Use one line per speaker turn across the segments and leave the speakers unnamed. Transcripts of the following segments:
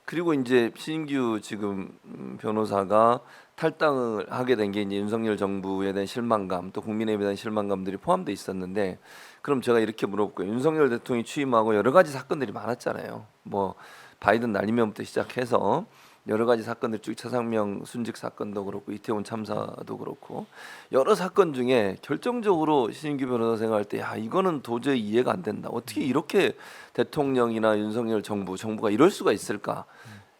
그리고 이제 신규 지금 변호사가 탈당을 하게 된 게 이제 윤석열 정부에 대한 실망감 또 국민의힘에 대한 실망감들이 포함돼 있었는데 그럼 제가 이렇게 물어볼게요. 윤석열 대통령이 취임하고 여러 가지 사건들이 많았잖아요. 뭐 바이든 날리면부터 시작해서 여러 가지 사건들 쭉 차상명 순직 사건도 그렇고 이태원 참사도 그렇고 여러 사건 중에 결정적으로 신인규 변호사 생각할 때 야 이거는 도저히 이해가 안 된다. 어떻게 이렇게 대통령이나 윤석열 정부가 이럴 수가 있을까?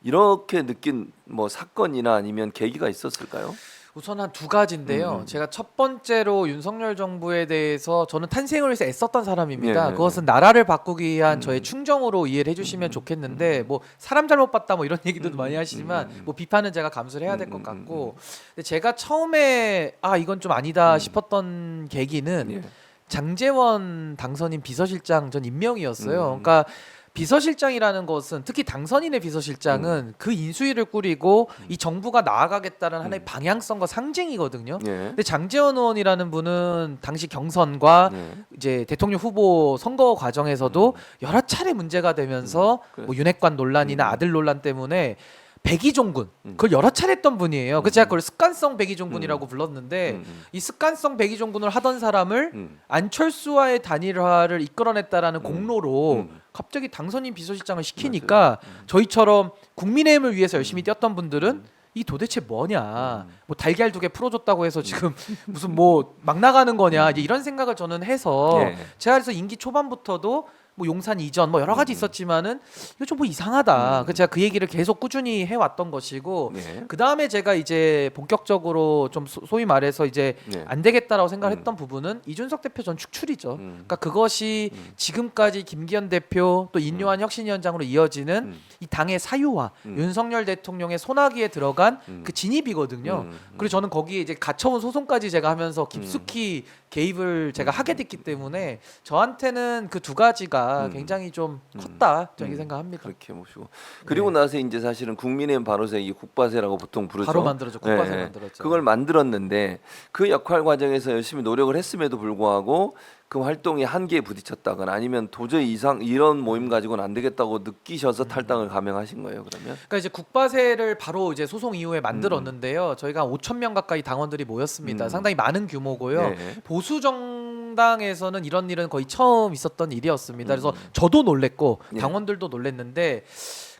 이렇게 느낀 뭐 사건이나 아니면 계기가 있었을까요?
우선 한 두 가지인데요. 제가 첫 번째로 윤석열 정부에 대해서 저는 탄생을 위해서 애썼던 사람입니다.
네.
그것은 나라를 바꾸기 위한 저의 충정으로 이해를 해주시면 좋겠는데 뭐 사람 잘못 봤다 뭐 이런 얘기도 많이 하시지만 뭐 비판은 제가 감수를 해야 될 것 같고 근데 제가 처음에 아 이건 좀 아니다 싶었던 계기는
예.
장제원 당선인 비서실장 전 임명이었어요. 그러니까 비서실장이라는 것은 특히 당선인의 비서실장은 그 인수위를 꾸리고 이 정부가 나아가겠다는 하나의 방향성과 상징이거든요.
예.
근데 장제원 의원이라는 분은 당시 경선과
예.
이제 대통령 후보 선거 과정에서도 여러 차례 문제가 되면서
그래.
뭐 윤핵관 논란이나 아들 논란 때문에 백의종군 그걸 여러 차례 했던 분이에요. 그래서 제가 그걸 습관성 백의종군이라고 불렀는데 이 습관성 백의종군을 하던 사람을 안철수와의 단일화를 이끌어냈다라는 공로로 갑자기 당선인 비서실장을 시키니까 저희처럼 국민의힘을 위해서 열심히 뛰었던 분들은 이 도대체 뭐냐 뭐 달걀 2개 풀어줬다고 해서 지금 무슨 뭐 막 나가는 거냐 이제 이런 생각을 저는 해서
예.
제가 그래서 임기 초반부터도 뭐 용산 이전 뭐 여러 가지 있었지만은 이거 좀 뭐 이상하다. 그래서 제가 그 얘기를 계속 꾸준히 해왔던 것이고
예.
그 다음에 제가 이제 본격적으로 좀 소위 말해서 이제
예.
안 되겠다라고 생각했던 부분은 이준석 대표 전 축출이죠. 그러니까 그것이 지금까지 김기현 대표 또 인요한 혁신위원장으로 이어지는 이 당의 사유화, 윤석열 대통령의 손아귀에 들어간 그 진입이거든요. 그리고 저는 거기에 이제 갇혀온 소송까지 제가 하면서 깊숙이 개입을 제가 하게 됐기 때문에 저한테는 그 두 가지가 굉장히 좀 컸다 저는 생각합니다.
그렇게 모시고 그리고 나서 이제 사실은 국민의힘 바로서 이 국바세라고 보통 부르죠.
바로 만들어져 국바세
예, 예.
만들었죠.
그걸 만들었는데 그 역할 과정에서 열심히 노력을 했음에도 불구하고 그 활동이 한계에 부딪혔다거나 아니면 도저히 이런 모임 가지고는 안 되겠다고 느끼셔서 탈당을 감행하신 거예요. 그러면
그러니까 이제 국바세를 바로 이제 소송 이후에 만들었는데요. 저희가 5천 명 가까이 당원들이 모였습니다. 상당히 많은 규모고요.
네.
보수 정당에서는 이런 일은 거의 처음 있었던 일이었습니다. 그래서 저도 놀랬고
예.
당원들도 놀랬는데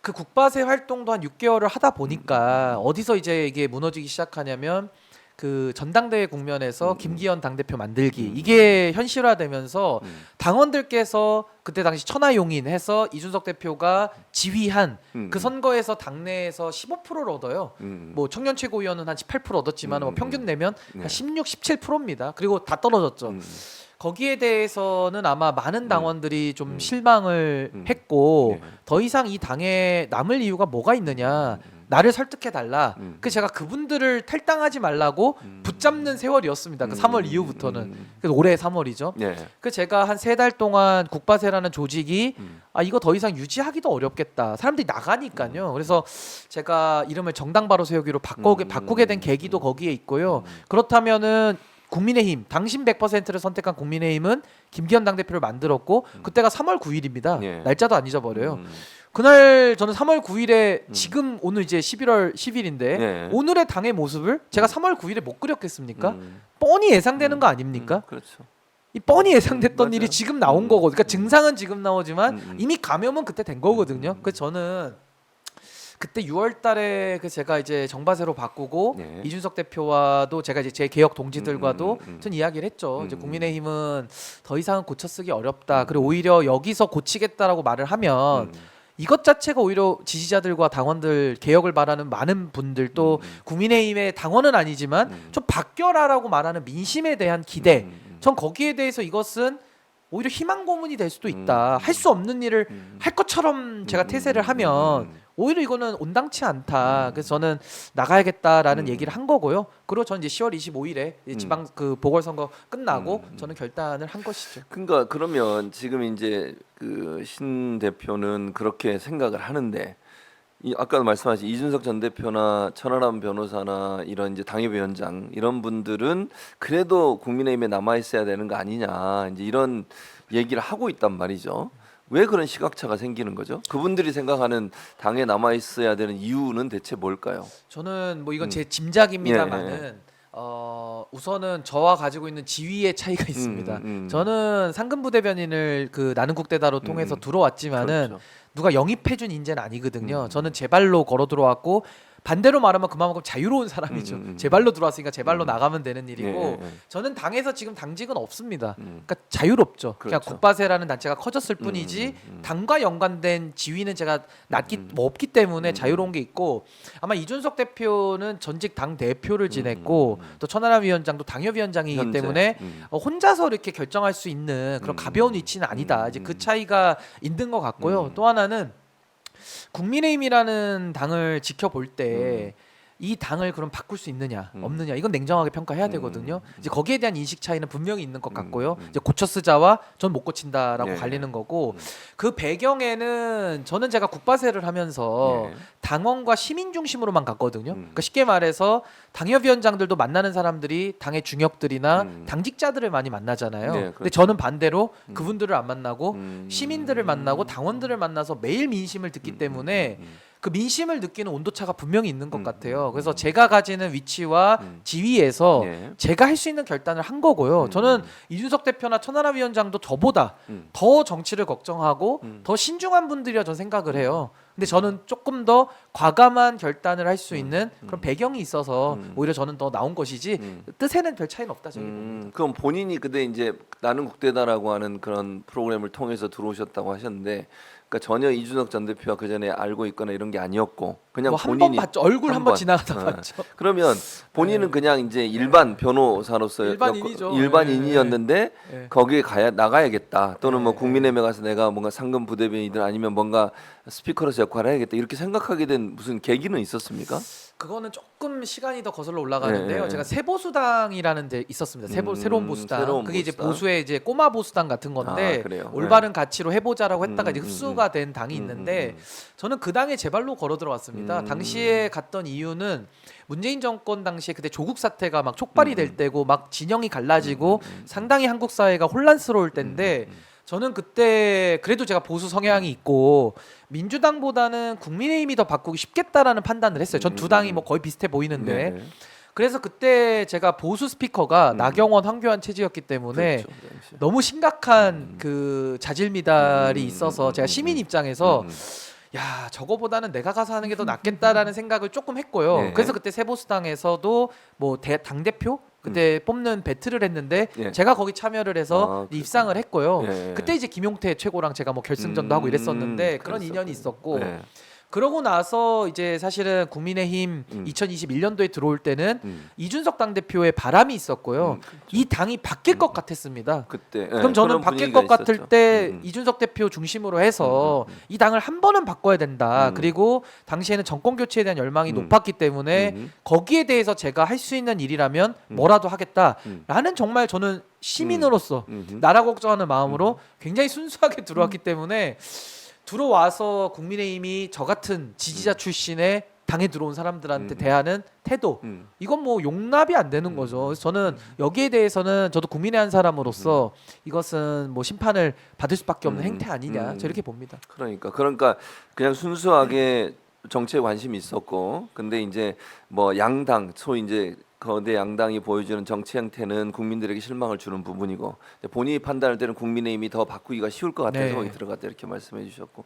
그 국바세 활동도 한 6개월을 하다 보니까 어디서 이제 이게 무너지기 시작하냐면 그 전당대회 국면에서 김기현 당대표 만들기 이게 현실화되면서 당원들께서 그때 당시 천하용인해서 이준석 대표가 지휘한 그 선거에서 당내에서 15%를 얻어요. 뭐 청년 최고위원은 한 18% 얻었지만 뭐 평균 내면 한 16, 17%입니다. 그리고 다 떨어졌죠. 거기에 대해서는 아마 많은 당원들이 좀 실망을 했고 더 이상 이 당에 남을 이유가 뭐가 있느냐 나를 설득해 달라. 그 제가 그분들을 탈당하지 말라고 붙잡는 세월이었습니다. 그 3월 이후부터는 그래서 올해 3월이죠.
예.
그 제가 한 3달 동안 국바세라는 조직이 아 이거 더 이상 유지하기도 어렵겠다. 사람들이 나가니까요. 그래서 제가 이름을 정당 바로 세우기로 바꾸게 된 계기도 거기에 있고요. 그렇다면은 국민의힘 당신 100%를 선택한 국민의힘은 김기현 당대표를 만들었고 그때가 3월 9일입니다.
예.
날짜도 안 잊어버려요. 그날 저는 3월 9일에 지금 오늘 이제 11월 10일인데
예.
오늘의 당의 모습을 제가 3월 9일에 못 그렸겠습니까? 뻔히 예상되는 거 아닙니까?
그렇죠.
이 뻔히 예상됐던
맞아요.
일이 지금 나온 거거든요. 그러니까 증상은 지금 나오지만 이미 감염은 그때 된 거거든요. 그래서 저는 그때 6월 달에 그 제가 이제 정바세로 바꾸고
네.
이준석 대표와도 제가 이제 제 개혁 동지들과도 전 이야기를 했죠. 이제 국민의힘은 더 이상은 고쳐쓰기 어렵다. 그리고 오히려 여기서 고치겠다라고 말을 하면 이것 자체가 오히려 지지자들과 당원들 개혁을 바라는 많은 분들 또 국민의힘의 당원은 아니지만 좀 바뀌어라라고 말하는 민심에 대한 기대. 전 거기에 대해서 이것은 오히려 희망 고문이 될 수도 있다. 할 수 없는 일을 할 것처럼 제가 태세를 하면 오히려 이거는 온당치 않다. 그래서 저는 나가야겠다라는 얘기를 한 거고요. 그리고 저는 이제 10월 25일에 지방 그 보궐선거 끝나고 저는 결단을 한 것이죠.
그러니까 그러면 지금 이제 그 신 대표는 그렇게 생각을 하는데 이 아까 말씀하신 이준석 전 대표나 천하람 변호사나 이런 이제 당협위원장 이런 분들은 그래도 국민의힘에 남아 있어야 되는 거 아니냐 이제 이런 얘기를 하고 있단 말이죠. 왜 그런 시각차가 생기는 거죠? 그분들이 생각하는 당에 남아 있어야 되는 이유는 대체 뭘까요?
저는 뭐 이건 제 짐작입니다만은
예,
우선은 저와 가지고 있는 지위의 차이가 있습니다. 저는 상근 부대변인을 그 나는 국대다로 통해서 들어왔지만은
그렇죠.
누가 영입해준 인재는 아니거든요. 저는 제 발로 걸어 들어왔고 반대로 말하면 그만큼 자유로운 사람이죠. 제 발로 들어왔으니까 제 발로 나가면 되는 일이고 저는 당에서 지금 당직은 없습니다. 그러니까 자유롭죠. 그냥
그렇죠.
국바세라는 단체가 커졌을 뿐이지 당과 연관된 지위는 제가 뭐 없기 때문에 자유로운 게 있고 아마 이준석 대표는 전직 당 대표를 지냈고 또 천하람 위원장도 당협위원장이기
현재.
때문에 혼자서 이렇게 결정할 수 있는 그런 가벼운 위치는 아니다. 이제 그 차이가 있는 것 같고요. 또 하나는 국민의힘이라는 당을 지켜볼 때 이 당을 그럼 바꿀 수 있느냐 없느냐 이건 냉정하게 평가해야 되거든요. 이제 거기에 대한 인식 차이는 분명히 있는 것 같고요. 이제 고쳐 쓰자와 전 못 고친다라고
예.
갈리는 거고 그 배경에는 저는 제가 국바세를 하면서
예.
당원과 시민 중심으로만 갔거든요. 그러니까 쉽게 말해서 당협위원장들도 만나는 사람들이 당의 중역들이나 당직자들을 많이 만나잖아요.
네,
근데
그렇죠.
저는 반대로 그분들을 안 만나고 시민들을 만나고 당원들을 만나서 매일 민심을 듣기 때문에 그 민심을 느끼는 온도차가 분명히 있는 것 같아요. 그래서 제가 가지는 위치와 지위에서
예.
제가 할 수 있는 결단을 한 거고요. 저는 이준석 대표나 천하람 위원장도 저보다 더 정치를 걱정하고 더 신중한 분들이라 저는 생각을 해요. 근데 저는 조금 더 과감한 결단을 할 수 있는 그런 배경이 있어서 오히려 저는 더 나온 것이지 뜻에는 별 차이는 없다 저는 봅니다.
그럼 본인이 그때 이제 나는 국대다라고 하는 그런 프로그램을 통해서 들어오셨다고 하셨는데, 그러니까 전혀 이준석 전 대표가 그 전에 알고 있거나 이런 게 아니었고 그냥
뭐 한 번
본인이
봤죠. 얼굴 한 번
번.
지나가다
어.
봤죠.
그러면 본인은 그냥 이제 일반 변호사로서
일반인이죠.
일반인이었는데
예.
거기에 나가야겠다 또는 뭐
예.
국민의힘에 가서 내가 뭔가 상근 부대변이든 아니면 뭔가 스피커로서 역할을 해야겠다 이렇게 생각하게 된 무슨 계기는 있었습니까?
그거는 조금 시간이 더 거슬러 올라가는데요.
예, 예.
제가 새보수당이라는 데 있었습니다. 새로운 보수당.
새로운
그게 이제
보수당.
보수의 이제 꼬마 보수당 같은 건데
아, 그래요?
올바른 가치로 해보자라고 했다가 이제
음,
흡수가 된 당이 있는데 저는 그 당에 제 발로 걸어 들어왔습니다. 당시에 갔던 이유는 문재인 정권 당시에 그때 조국 사태가 막 촉발이 될 때고 막 진영이 갈라지고 상당히 한국 사회가 혼란스러울 때인데 저는 그때 그래도 제가 보수 성향이 있고 민주당보다는 국민의힘이 더 바꾸기 쉽겠다라는 판단을 했어요. 전 두 당이 뭐 거의 비슷해 보이는데
네.
그래서 그때 제가 보수 스피커가 나경원, 황교안 체제였기 때문에
그렇죠, 그 당시에.
너무 심각한 그 자질 미달이 있어서 제가 시민 입장에서 야 저거보다는 내가 가서 하는 게 더 낫겠다라는 생각을 조금 했고요.
네.
그래서 그때 새보수당에서도 뭐 당 대표 그때 뽑는 배틀을 했는데
예.
제가 거기 참여를 해서
아,
입상을 했고요.
예.
그때 이제 김용태 최고랑 제가 뭐 결승전도 하고 이랬었는데 그런
그랬었군요.
인연이 있었고
네.
그러고 나서 이제 사실은 국민의힘 2021년도에 들어올 때는 이준석 당대표의 바람이 있었고요. 이 당이 바뀔 것 같았습니다.
그때
그럼 저는 바뀔 것 같을 때 이준석 대표 중심으로 해서 이 당을 한 번은 바꿔야 된다. 그리고 당시에는 정권 교체에 대한 열망이 높았기 때문에 거기에 대해서 제가 할 수 있는 일이라면 뭐라도 하겠다라는 정말 저는 시민으로서 나라 걱정하는 마음으로 굉장히 순수하게 들어왔기 때문에 들어와서 국민의힘이 저 같은 지지자 출신의 당에 들어온 사람들한테 대하는 태도 이건 뭐 용납이 안 되는 거죠. 그래서 저는 여기에 대해서는 저도 국민의 한 사람으로서 이것은 뭐 심판을 받을 수밖에 없는 행태 아니냐 저 이렇게 봅니다.
그러니까 그냥 순수하게 정치에 관심이 있었고 근데 이제 뭐 양당 소위 이제 거대 양당이 보여주는 정치 행태는 국민들에게 실망을 주는 부분이고 본인이 판단할 때는 국민의힘이 더 바꾸기가 쉬울 것 같아서
네.
거기 들어갔다 이렇게 말씀해 주셨고